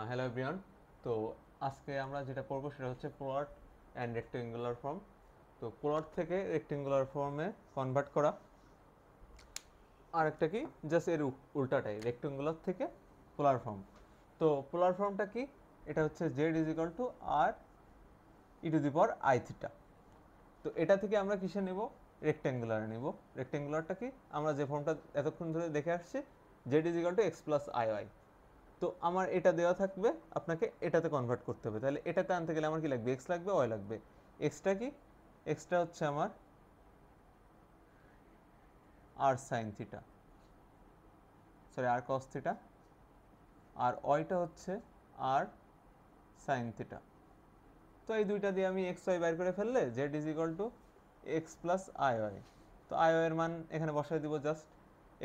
Hello everyone. তো আজকে আমরা যেটা পড়বো সেটা হচ্ছে পোলার অ্যান্ড রেক্টেঙ্গুলার ফর্ম। তো পোলার থেকে রেক্টেঙ্গুলার ফর্মে কনভার্ট করা, আর একটা কি জাস্ট এর উল্টাটাই রেক্টেঙ্গুলার থেকে পোলার ফর্ম। তো পোলার ফর্মটা কি? এটা হচ্ছে Z is equal to R E to the power I theta. তো এটা থেকে আমরা কিসে নেব? রেক্টেঙ্গুলারে নেব। রেক্টেঙ্গুলারটা কি? আমরা যে ফর্মটা এতক্ষণ ধরে দেখে আসছি, z is equal to x plus i y. তো আমার এটা দেওয়া থাকবে, আপনাকে এটাতে কনভার্ট করতে হবে। তাহলে এটাতে আনতে গেলে আমার কি লাগবে? এক্স লাগবে, ওয়াই লাগবে। এক্সটা কি? এক্সটা হচ্ছে আমার আর সাইন থিটা, সরি আর কস থিটা, আর ওয়াইটা হচ্ছে আর সাইন থিটা। তো এই দুইটা দিয়ে আমি এক্স ওয়াই বাইর করে ফেললে z is equal to x plus i y. তো আই ওয়াই এর মান এখানে বসাই দিব, জাস্ট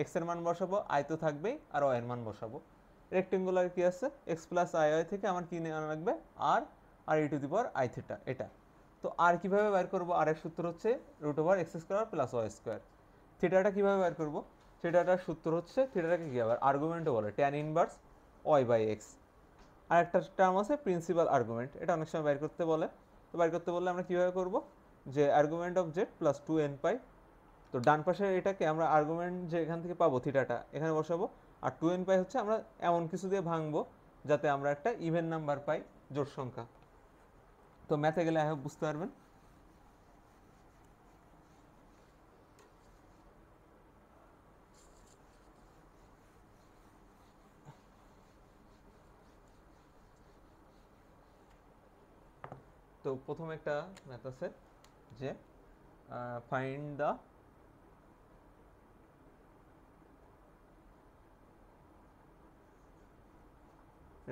এক্স এর মান বসাবো, আই তো থাকবেই, আর ওয়াই এর মান বসাবো। রেক্টেঙ্গুলার কি আছে? এক্স প্লাস আই ওয়াই থেকে আমার কি নেওয়া লাগবে? আর R E to the power I theta, এটা। তো আর কিভাবে বের করবো? আর এর সূত্র হচ্ছে root over x square plus Y square. থিটাটা কিভাবে বের করবো? থিটাটার সূত্র হচ্ছে, থিটাটাকে কি আবার আর্গুমেন্টও বলে, tan inverse Y by X. আর একটা টার্ম আছে প্রিন্সিপাল আর্গুমেন্ট, এটা অনেক সময় বের করতে বলে। তো বের করতে বললে আমরা কীভাবে করব? যে argument of Z plus two N pi. তো ডান পাশে এটাকে আমরা আর্গুমেন্ট যে এখান থেকে পাবো থিটাটা এখানে বসাবো, আর টু এন পাই হচ্ছে আমরা এমন কিছু দিয়ে ভাঙবো যাতে আমরা একটা ইভেন নাম্বার পাই, জোড় সংখ্যা। তো ম্যাথে গেলে আই হোপ বুঝতে পারবেন। তো প্রথম একটা ম্যাথ আছে যে find the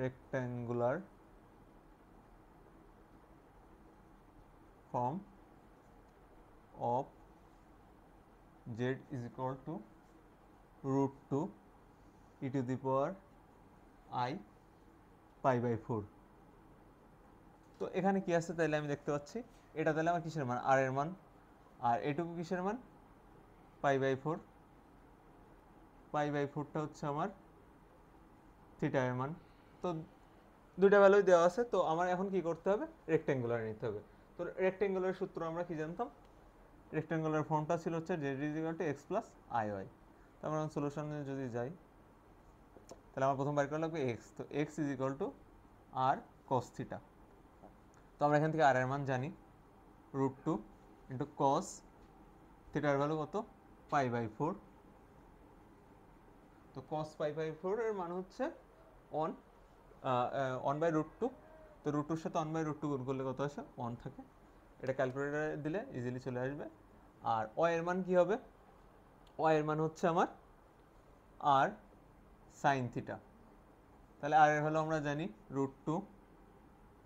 rectangular form of z is equal to root 2 e to the power I pi by 4। তো এখানে কি আছে তাইলে আমি দেখতে পাচ্ছি, এটা তাহলে আমার কিসের মান? আর এর মান। আর এটুকু কিসের মান? পাই বাই 4। পাই বাই 4টা হচ্ছে আমার থিটা এর মান। তো দুইটা ভ্যালুই দেওয়া আছে, তো আমার এখন কি করতে হবে? রেক্টেঙ্গুলার নিতে হবে। তো রেক্টেঙ্গুলার সূত্র আমরা কি জানতাম? রেক্টেঙ্গুলার ফর্মটা ছিল হচ্ছে Z is equal to x plus i y. তো আমরা সলিউশনে যদি যাই, তাহলে আমার প্রথম বার করা লাগবে এক্স। তো x is equal to r cos theta. তো আমরা এখান থেকে আর এর মান জানি, রুট টু ইন্টু কস থিটার ভ্যালু কত? Pi by 4। তো কস পাই বাই 4 এর মান হচ্ছে one, one by root two. তো রুট টুর সাথে ওয়ান বাই রুট টু গুণ করলে কত আসে? ওয়ান থাকে। এটা ক্যালকুলেটারে দিলে ইজিলি চলে আসবে। আর ওয়াই এর মান কি হবে? ওয়াই এর মান হচ্ছে আমার আর সাইন থিটা। তাহলে আর এর ভ্যালু আমরা জানি রুট টু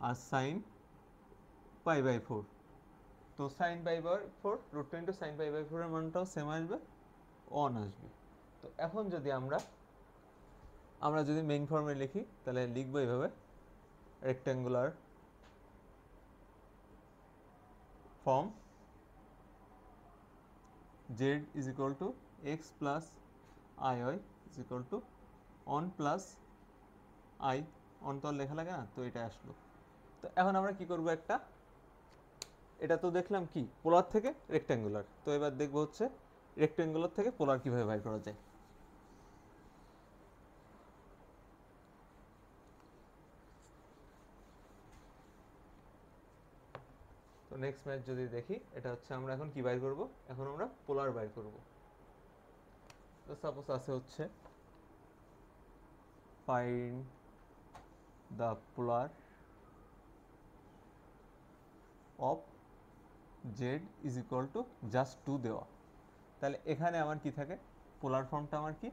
আর সাইন পাই বাই 4। তো sine pi by 4, root two into sine pi by 4 এর মানটাও সেম আসবে, ওয়ান আসবে। তো এখন যদি আমরা আমরা যদি মেইন ফর্মে লিখি, তাহলে লিখবো এইভাবে, rectangular form z is equal to x plus i y is equal to one plus i. অন তো লেখা লাগে না, তো এটা আসলো। তো এখন আমরা কি করব? একটা, এটা তো দেখলাম কি পোলার থেকে রেক্টেঙ্গুলার, তো এবার দেখবো হচ্ছে রেক্টেঙ্গুলার থেকে পোলার কিভাবে বাইর করা যায়। তো নেক্সট ম্যাচ যদি দেখি, এটা হচ্ছে আমরা এখন কি বাইর করব? এখন আমরা পোলার বাইর করব। তো সাপোজ আছে হচ্ছে find the polar of z is equal to just two দেওয়া। তাহলে এখানে আমার কি থাকে? পোলার ফর্মটা আমার কি?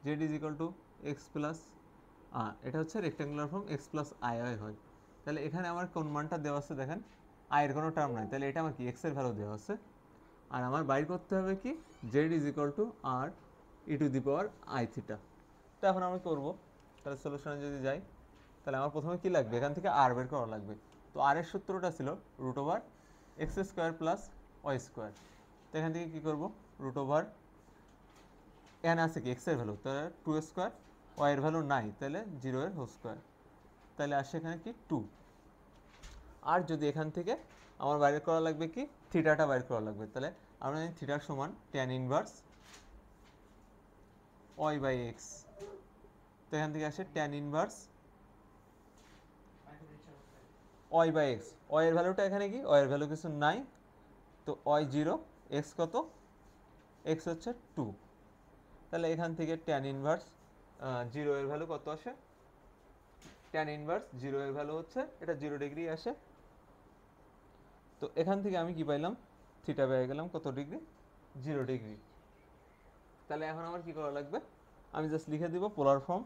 Z is equal to x plus, এটা হচ্ছে rectangular form x plus i y হয়। তাহলে এখানে আমার কোন মানটা দেওয়া আছে দেখেন, আয়ের কোনো টার্ম নাই, তাহলে এটা আমার কি এক্স এর ভ্যালু দেওয়া আছে। আর আমার বাইর করতে হবে কি? Z is equal to R E to the power I theta. তো এখন আমি করবো, তাহলে সলিউশনে যদি যাই, তাহলে আমার প্রথমে কি লাগবে? এখান থেকে আর বের করা লাগবে। তো আর এর সূত্রটা ছিল root over x square plus Y square. তো এখান থেকে কী করবো? রুট ওভার, এখানে আছে কি এক্স এর ভ্যালু, তাহলে টু স্কোয়ার, ওয়াই এর ভ্যালু নাই, তাহলে জিরো এর হোল স্কোয়ার। তাহলে আসে এখানে কি 2। আর যদি এখান থেকে আমার বাইরে করা লাগবে কি থিটাটা বাইর করা লাগবে, তাহলে আমরা জানি থিটার সমান tan inverse y by x. তো এখান থেকে আসে tan inverse y by x. y এর ভ্যালুটা এখানে কি, y এর ভ্যালু কিছু নাই, তো y 0, x কত, x হচ্ছে 2। তাহলে এখান থেকে tan ইনভার্স 0 এর ভ্যালু কত আসে, tan ইনভার্স 0 এর ভ্যালু হচ্ছে এটা 0 ডিগ্রি আসে। তো এখান থেকে আমি কি পাইলাম, থিটা পেয়ে গেলাম কত ডিগ্রি, 0 ডিগ্রি। তাহলে এখন আমার কি করা লাগবে, আমি জাস্ট লিখে দিব পোলার ফর্ম।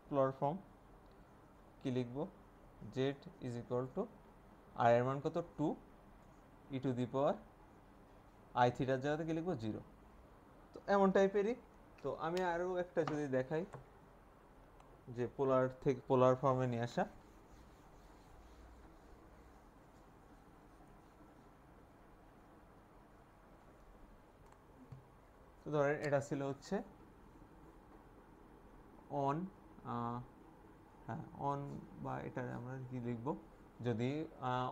পোলার ফর্ম কি লিখব, z ইজ ইকুয়াল টু আর এর মান কত 2 ই টু দি পাওয়ার আই থিটার জায়গাতে কি লিখবো 0। তো এমন টাইপেরই। তো আমি আরও একটা যদি দেখাই যে পোলার থেকে পোলার ফর্মে নিয়ে আসা, তো ধরেন এটা ছিল হচ্ছে অন, হ্যাঁ অন, বা এটা আমরা কি লিখবো, যদি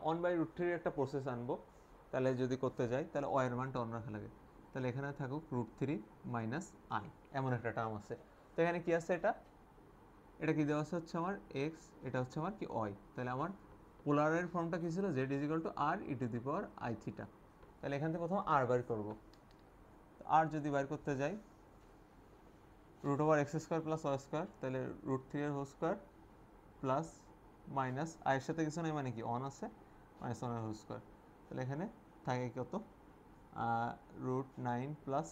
অন বাই রুট থ্রির একটা প্রসেস আনবো, তাহলে যদি করতে যাই তাহলে অয়ের মানটা অন রাখা লাগে। তাহলে এখানে থাকুক রুট থ্রি মাইনাস আই, এমন একটা টার্ম আছে। তো এখানে কি আছে, এটা কি দেওয়া আছে হচ্ছে আমার এক্স, এটা হচ্ছে আমার কি ওয়াই। তাহলে আমার পোলারের ফর্মটা কি ছিল, z is equal to R E to the power I theta. তাহলে এখান থেকে প্রথম আর বের করবো। আর যদি বের করতে যাই root over x square plus Y square, তাহলে রুট থ্রি এর হোল স্কোয়ার প্লাস মাইনাস আয়ের সাথে কিছু নেই মানে কি অন আছে, মাইনাস ওয়ানের হোল স্কোয়ার। তাহলে এখানে থাকে কত, রুট 9 প্লাস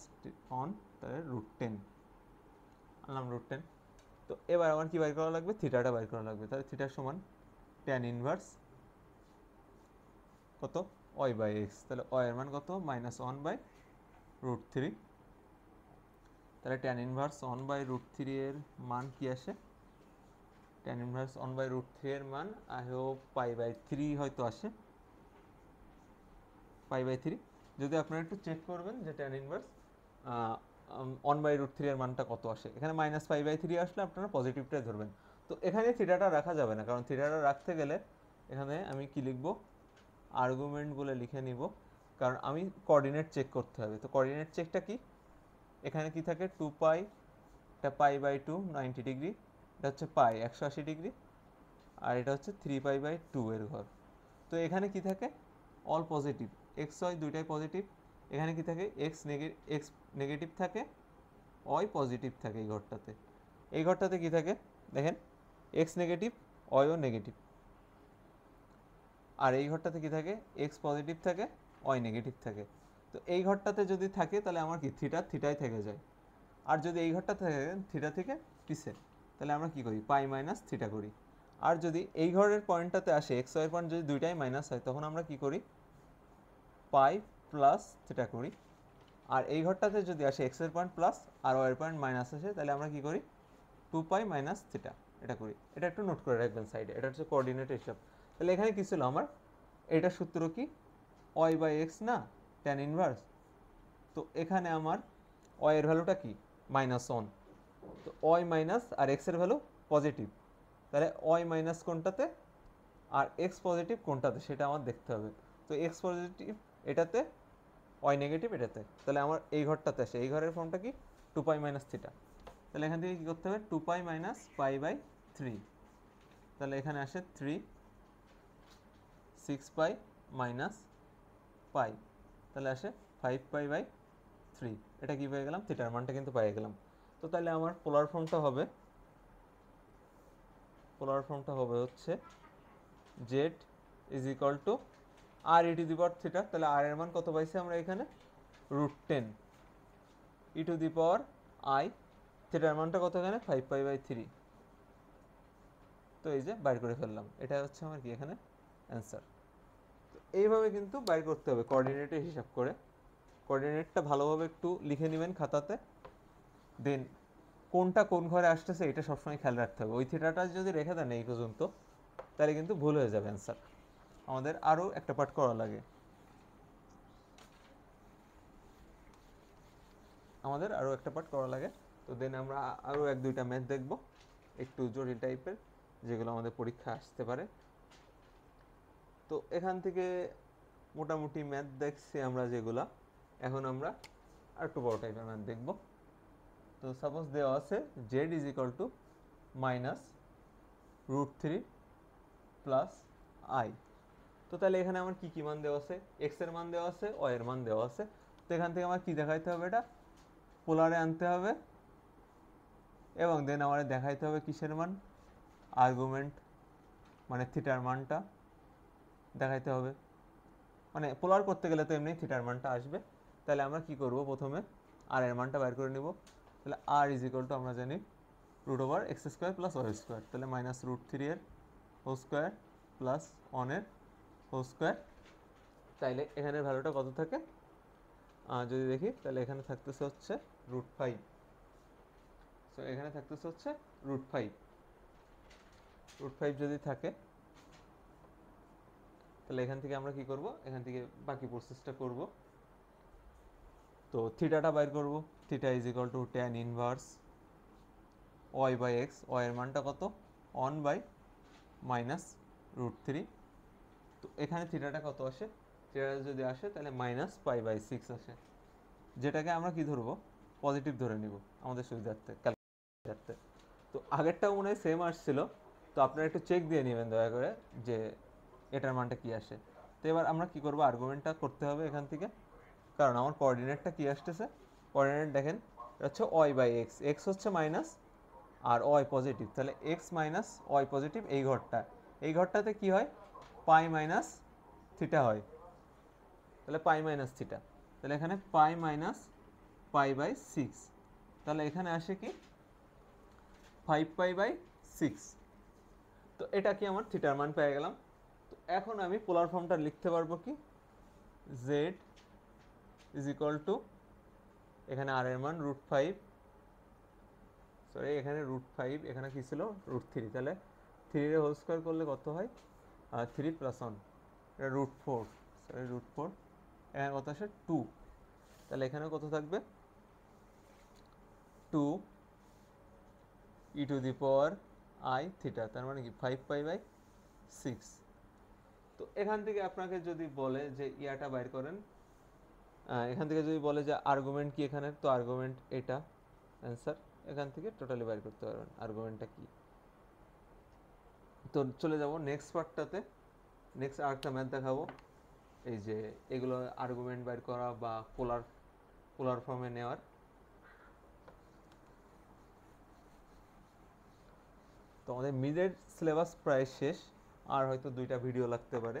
অন, তাহলে রুট 10 আনলাম, রুট 10। তো এবার আমার কি বাইর করা লাগবে, থিটাটা বাইর করা লাগবে। তাহলে থিটার সমান tan ইনভার্স কত y বাই এক্স। তাহলে y এর মান কত, মাইনাস 1 বাই রুট 3। তাহলে tan ইনভার্স 1 বাই রুট 3 এর মান কি আসে, tan ইনভার্স 1 বাই রুট 3 এর মান আই হোপ পাই বাই 3 হয়তো আসে, পাই বাই 3। যদি আপনারা একটু চেক করবেন যে tan ইনভার্স 1 বাই রুট 3 এর মানটা কত আসে, এখানে মাইনাস পাই বাই 3 আসলে আপনারা পজিটিভটাই ধরবেন। তো এখানে থিটাটা রাখা যাবে না, কারণ থিটাটা রাখতে গেলে এখানে আমি কি লিখবো, আর্গুমেন্ট বলে লিখে নিব, কারণ আমি কোঅর্ডিনেট চেক করতে হবে। তো কোঅর্ডিনেট চেকটা কি, এখানে কি থাকে 2 পাই, এটা পাই বাই 2 90 ডিগ্রি, এটা হচ্ছে পাই 180 ডিগ্রি, আর এটা হচ্ছে 3 পাই বাই 2 এর ঘর। তো এখানে কি থাকে, অল পজিটিভ, এক্স ওয়াই দুইটাই পজিটিভ। এখানে কি থাকে, এক্স নেগেটিভ থাকে, ওয়াই পজিটিভ থাকে এই ঘরটাতে। এই ঘরটাতে কি থাকে দেখেন, এক্স নেগেটিভ, ওয়াইও নেগেটিভ। আর এই ঘরটাতে কি থাকে, এক্স পজিটিভ থাকে, ওয়াই নেগেটিভ থাকে। তো এই ঘরটাতে যদি থাকে তাহলে আমার কি থিটাই থেকে যায়। আর যদি এই ঘরটা থাকে থিটা থেকে পিছে, তাহলে আমরা কি করি, পাই মাইনাস থিটা করি। আর যদি এই ঘরের পয়েন্টটাতে আসে এক্স ওয়াই পয়েন্ট যদি দুইটাই মাইনাস হয়, তখন আমরা কি করি, পাই প্লাস থিটা করি। আর এই ঘরটাতে যদি আসে এক্স এর পয়েন্ট প্লাস আর ওয়াই এর পয়েন্ট মাইনাস আসে, তাহলে আমরা কি করি, 2 পাই মাইনাস থিটা, এটা করি। এটা একটু নোট করে রাখবেন সাইডে, এটা হচ্ছে কোঅর্ডিনেট হিসাব। তাহলে এখানে কি ছিল আমার, এটা সূত্র কি, ওয়াই বাই এক্স না, tan ইনভার্স। তো এখানে আমার ওয়াই এর ভ্যালুটা কি, মাইনাস 1। তো ওয়াই মাইনাস আর এক্স এর ভ্যালু পজিটিভ, তাহলে ওয়াই মাইনাস কোনটাতে আর এক্স পজিটিভ কোনটাতে সেটা আমার দেখতে হবে। তো এক্স পজিটিভ এটাতে, ওয়াই নেগেটিভ এটাতে। তাহলে আমার এই ঘরটাতে আসে, এই ঘরের ফর্মটা কি 2 পাই মাইনাস থিটা। তাহলে এখান থেকে কী করতে হবে, 2 পাই মাইনাস পাই বাই 3। তাহলে এখানে আসে 3, 6 পাই মাইনাস পাই, তাহলে আসে 5 পাই বাই 3। এটা কি পেয়ে গেলাম, থিটার মানটা কিন্তু পেয়ে গেলাম। তো তাহলে আমার পোলার ফর্মটা হবে হচ্ছে Z is equal to R E to the power theta. তাহলে আর এর মান কত পাইছি আমরা এখানে, root 10 e to the power i, থিটার মানটা কত এখানে 5 পাই বাই 3। তো এই যে বাইর করে ফেললাম, এটা হচ্ছে আমার কি এখানে অ্যান্সার। তো এইভাবে কিন্তু বাইর করতে হবে কোঅর্ডিনেটের হিসাব করে। কোঅর্ডিনেটটা ভালোভাবে একটু লিখে নেবেন খাতাতে, দেন কোনটা কোন ঘরে আসতেছে এটা সবসময় খেয়াল রাখতে হবে। ওই থিটাটা যদি রেখে দেন এই পর্যন্ত, তাহলে কিন্তু ভুল হয়ে যাবে অ্যান্সার। আমাদের আরও একটা পার্ট করা লাগে, তো দেন আমরা আরও এক দুইটা ম্যাথ দেখব একটু জটিল টাইপের, যেগুলো আমাদের পরীক্ষায় আসতে পারে। তো এখান থেকে মোটামুটি ম্যাথ দেখছি আমরা যেগুলা, এখন আমরা আর একটু বড় টাইপের ম্যাথ দেখব। তো সাপোজ দেওয়া আছে Z is equal two -√3 plus I. তো তাহলে এখানে আমার কি কি মান দেওয়া আছে, এক্স এর মান দেওয়া আছে, ওয়াই এর মান দেওয়া আছে। তো এখান থেকে আমার কি দেখাইতে হবে, এটা পোলারে আনতে হবে, এবং দেন আমার দেখাইতে হবে কিসের মান, আর্গুমেন্ট মানে থিটার মানটা দেখাইতে হবে। মানে পোলার করতে গেলে তো এমনি থিটার মানটা আসবে। তাহলে আমরা কি করব, প্রথমে আর এর মানটা বের করে নিব। তাহলে আর ইজ ইকুয়াল টু আমরা জানি √x² প্লাস y²। তাহলে -√3 এর হোল স্কোয়ার প্লাস 1 এর হোল স্কোয়ার। তাইলে এখানের ভ্যালুটা কত থাকে, যদি দেখি তাহলে এখানে থাকতেছে হচ্ছে √5। সো এখানে থাকতেছে হচ্ছে √5। √5 যদি থাকে তাহলে এখান থেকে আমরা কি করব, এখান থেকে বাকি প্রসেসটা করব। তো থিটাটা বাইর করব, theta is equal two tan inverse y/x। y এর মানটা কত, 1/-√3। তো এখানে থিটাটা কত আসে, থিটাটা যদি আসে তাহলে -π/6 আসে, যেটাকে আমরা কি ধরবো, পজিটিভ ধরে নিব আমাদের সুবিধার্থে, ক্যালকুলেটারতে। তো আগেরটাও মনে হয় সেম আসছিল, তো আপনারা একটু চেক দিয়ে নেবেন দয়া করে যে এটার মানটা কি আসে। তো এবার আমরা কি করব, আর্গুমেন্টটা করতে হবে এখান থেকে, কারণ আমার কোঅর্ডিনেটটা কি আসতেছে, কোঅর্ডিনেট দেখেন এটা হচ্ছে y/x, x হচ্ছে মাইনাস আর y পজিটিভ, তাহলে x মাইনাস y পজিটিভ এই ঘরটাতে কি হয়, পাই মাইনাস থিটা হয়। তাহলে পাই মাইনাস থিটা, তাহলে এখানে পাই মাইনাস π/6, তাহলে এখানে আসে কি 5π/6। তো এটা কি আমার থিটার মান পেয়ে গেলাম। তো এখন আমি পোলার ফর্মটা লিখতে পারবো কি, z ইজ ইকুয়াল টু, এখানে আর এর মান √5, সরি এখানে √5, এখানে কি ছিল √3, তাহলে 3 এর হোল স্কোয়ার করলে কত হয়, 3 + 1 এটা √4, সরি √4, এখানে কত আসে 2, তাহলে এখানে কত থাকবে 2e⁻i থিটা, তার মানে কি 5π/6। তো এখান থেকে আপনাকে যদি বলে যে ইয়াটা বাইর করেন, এখান থেকে যদি বলে যে আর্গুমেন্ট কি এখানে, তো আর্গুমেন্ট এটা অ্যান্সার, এখান থেকে টোটালি বাইর করতে পারবেন আর্গুমেন্টটা কি। তো চলে যাব নেক্সট পার্টটাতে, নেক্সট আরেকটা ম্যাথ দেখাবো, এই যে এগুলো আর্গুমেন্ট বাইর করা বা পোলার ফর্মে নেওয়ার। তো আমাদের মিডের সিলেবাস প্রায় শেষ, আর হয়তো 2টা ভিডিও লাগতে পারে।